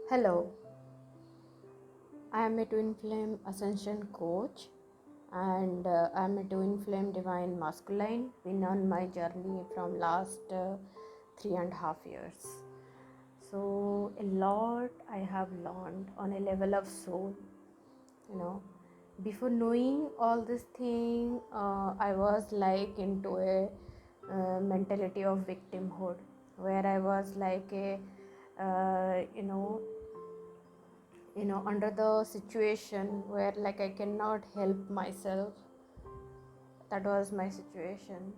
Hello, I am a twin flame ascension coach and I am a twin flame divine masculine. Been on my journey from last 3.5 years. So a lot I have learned on a level of soul. You know, before knowing all this thing, I was like into a mentality of victimhood, where I was like a uh, you know under the situation where like I cannot help myself. That was my situation.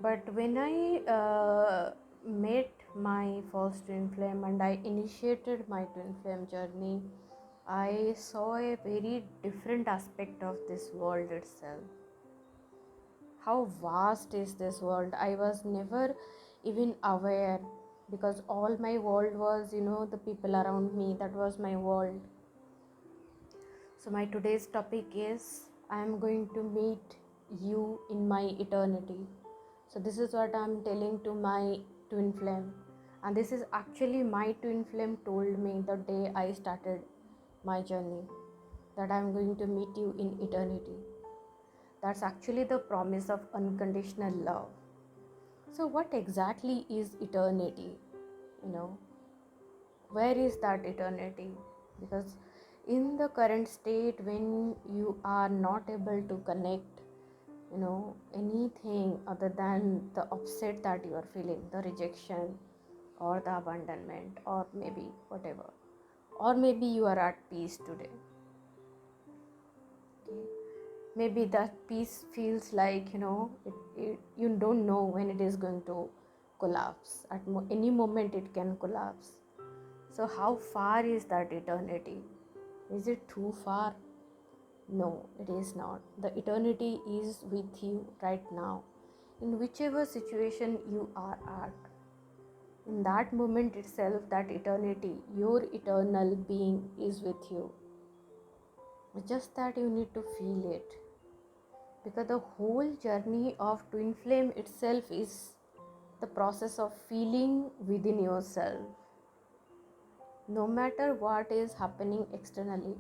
But when I met my first twin flame and I initiated my twin flame journey, I saw a very different aspect of this world itself. How vast is this world? I was never even aware, because all my world was the people around me. That was my world. So, my today's topic is I am going to meet you in my eternity. So, this is what I am telling to my twin flame, and this is actually my twin flame told me the day I started my journey, that I am going to meet you in eternity. That's actually the promise of unconditional love. So, what exactly is eternity? You know, where is that eternity? Because in the current state, when you are not able to connect anything other than the upset that you are feeling, the rejection or the abandonment, or maybe whatever, or maybe you are at peace today. Okay, maybe that peace feels like you don't know when it is going to collapse. At any moment it can collapse. So how far is that eternity? Is it too far? No, it is not. The eternity is with you right now. In whichever situation you are at, in that moment itself, that eternity, your eternal being is with you. It's just that you need to feel it. Because the whole journey of twin flame itself is the process of feeling within yourself. No matter what is happening externally,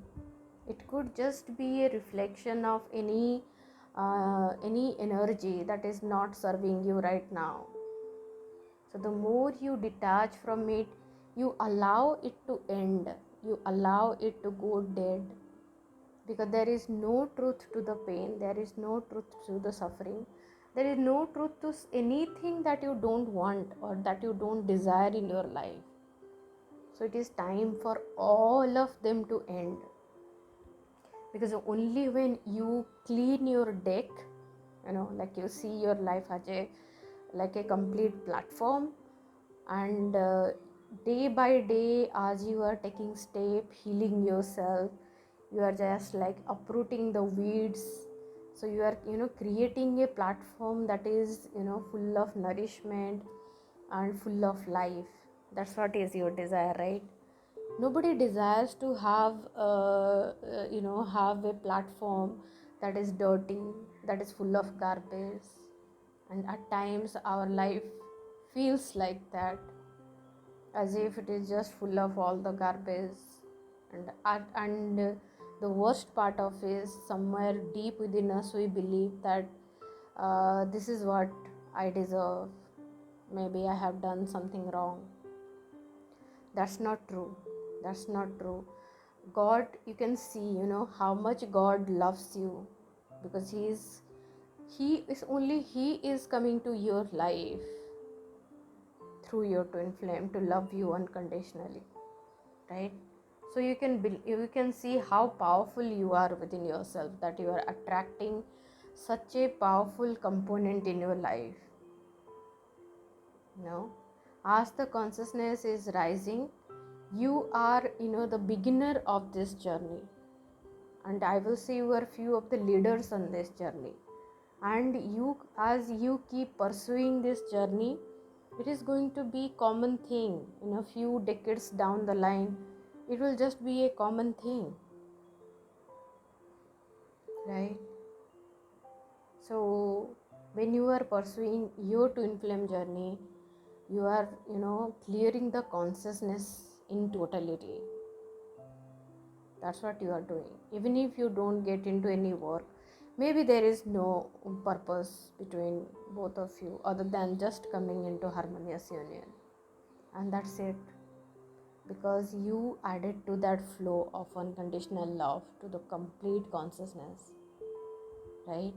it could just be a reflection of any energy that is not serving you right now. So the more you detach from it, you allow it to end, you allow it to go dead, because there is no truth to the pain, there is no truth to the suffering, there is no truth to anything that you don't want or that you don't desire in your life. So it is time for all of them to end, because only when you clean your deck, like you see your life as a like a complete platform, and day by day, as you are taking step healing yourself, you are just like uprooting the weeds. So you are creating a platform that is full of nourishment and full of life. That's what is your desire, right? Nobody desires to have a platform that is dirty, that is full of garbage. And at times our life feels like that, as if it is just full of all the garbage. And the worst part of is, somewhere deep within us we believe that this is what I deserve, maybe I have done something wrong. That's not true. That's not true. God, you can see how much God loves you, because he is coming to your life through your twin flame to love you unconditionally, right? So you can see how powerful you are within yourself, that you are attracting such a powerful component in your life. As the consciousness is rising, you are the beginner of this journey, and I will say you are few of the leaders on this journey. And you, as you keep pursuing this journey, it is going to be common thing. In a few decades down the line, it will just be a common thing, right? So when you are pursuing your twin flame journey, you are clearing the consciousness in totality. That's what you are doing. Even if you don't get into any work, maybe there is no purpose between both of you other than just coming into harmonious union. And that's it. Because you added to that flow of unconditional love to the complete consciousness, right?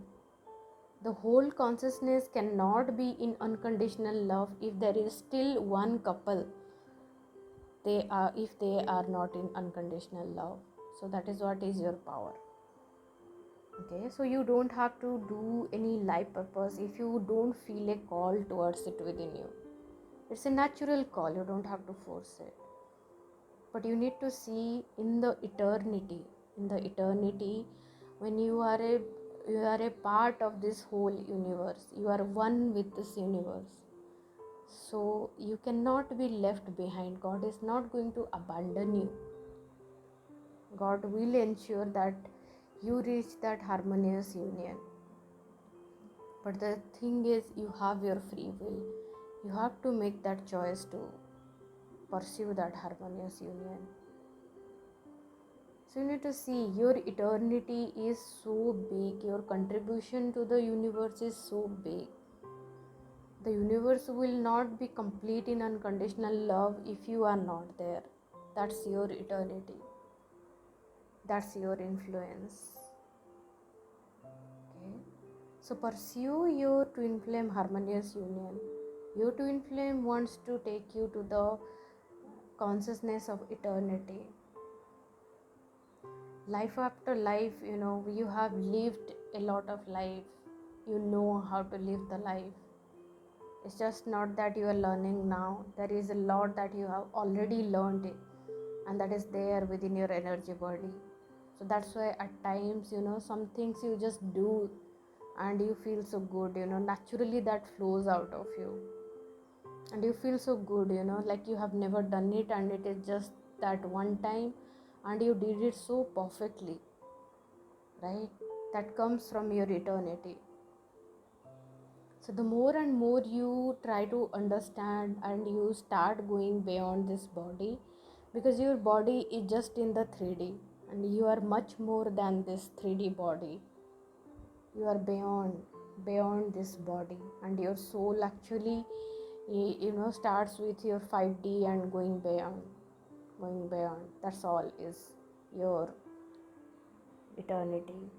The whole consciousness cannot be in unconditional love if there is still one couple, if they are not in unconditional love. So that is what is your power. Okay, so you don't have to do any life purpose if you don't feel a call towards it within you. It's a natural call, you don't have to force it. But you need to see in the eternity, when you are a part of this whole universe, you are one with this universe. So you cannot be left behind. God is not going to abandon you. God will ensure that you reach that harmonious union. But the thing is, you have your free will. You have to make that choice to pursue that harmonious union. So you need to see your eternity is so big, your contribution to the universe is so big. The universe will not be complete in unconditional love if you are not there. That's your eternity. That's your influence. Okay. So pursue your twin flame harmonious union. Your twin flame wants to take you to the consciousness of eternity. Life after life, you have lived a lot of life. You know how to live the life. It's just not that you are learning now. There is a lot that you have already learned it, and that is there within your energy body. So that's why at times, some things you just do and you feel so good, naturally that flows out of you. And you feel so good, like you have never done it and it is just that one time and you did it so perfectly, right? That comes from your eternity. So the more and more you try to understand and you start going beyond this body, because your body is just in the 3D and you are much more than this 3D body. You are beyond this body, and your soul actually starts with your 5D and going beyond. That's all is your eternity,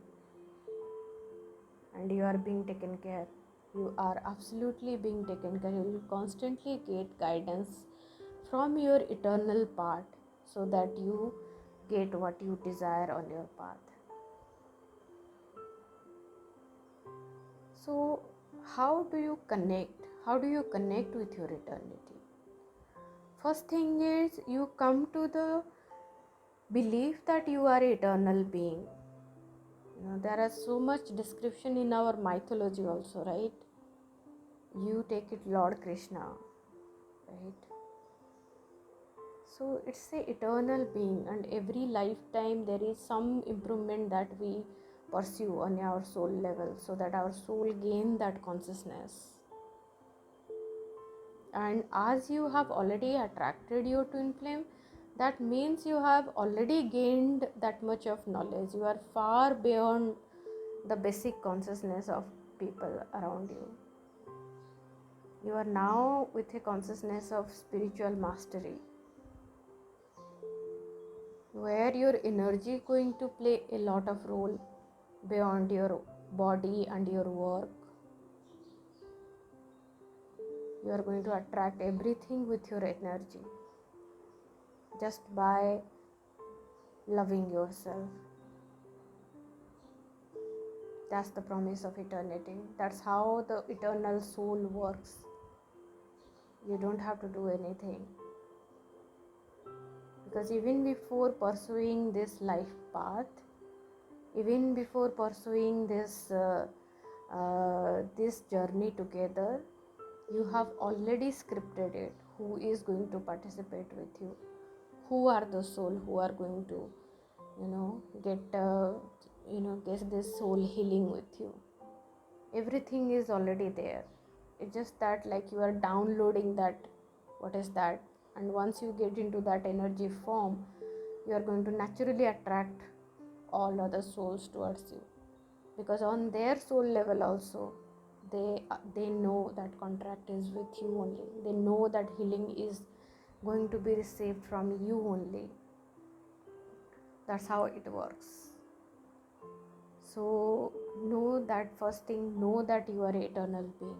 and you are being taken care. You are absolutely being taken care. You will constantly get guidance from your eternal part so that you get what you desire on your path. So how do you connect with your eternity? First thing is, you come to the belief that you are an eternal being. There is so much description in our mythology also, right? You take it Lord Krishna, right? So it's an eternal being, and every lifetime there is some improvement that we pursue on our soul level so that our soul gain that consciousness. And as you have already attracted your twin flame, that means you have already gained that much of knowledge. You are far beyond the basic consciousness of people around you. You are now with a consciousness of spiritual mastery, where your energy is going to play a lot of role beyond your body and your work. You are going to attract everything with your energy just by loving yourself. That's the promise of eternity. That's how the eternal soul works. You don't have to do anything. Because even before pursuing this life path, even before pursuing this journey together, you have already scripted it. Who is going to participate with you? Who are the soul who are going to, get this soul healing with you? Everything is already there. It's just that like you are downloading that. What is that? And once you get into that energy form, you are going to naturally attract all other souls towards you, because on their soul level also they know that contract is with you only. They know that healing is going to be received from you only. That's how it works. So know that first thing, know that you are eternal being,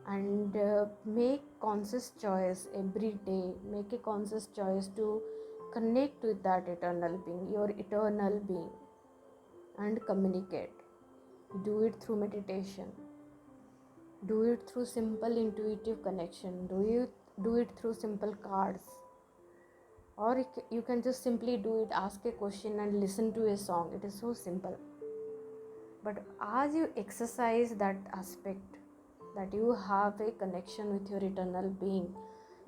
and make conscious choice every day. Make a conscious choice to connect with that eternal being, your eternal being, and communicate. Do it through meditation, do it through simple intuitive connection, do it through simple cards, or you can just simply do it, ask a question and listen to a song. It is so simple. But as you exercise that aspect, that you have a connection with your eternal being,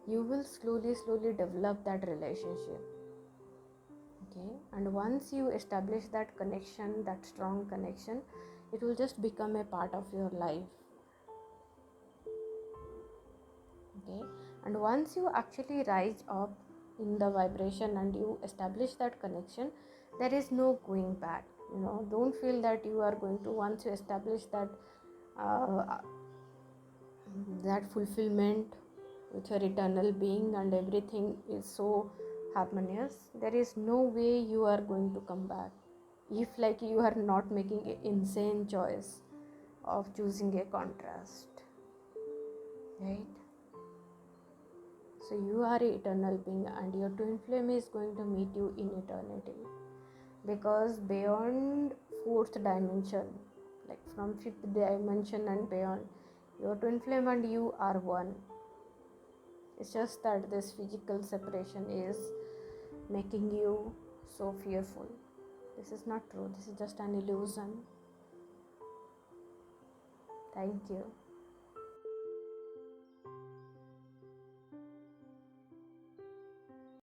you will slowly develop that relationship. Okay, and once you establish that connection, that strong connection, it will just become a part of your life. Okay, and once you actually rise up in the vibration and you establish that connection, there is no going back. Don't feel that you are going to, once you establish uh, that fulfillment with your eternal being and everything is so harmonious, there is no way you are going to come back, if like you are not making an insane choice of choosing a contrast, right? So you are an eternal being, and your twin flame is going to meet you in eternity, because beyond fourth dimension, like from fifth dimension and beyond, your twin flame and you are one. It's just that this physical separation is making you so fearful. This is not true, this is just an illusion. Thank you.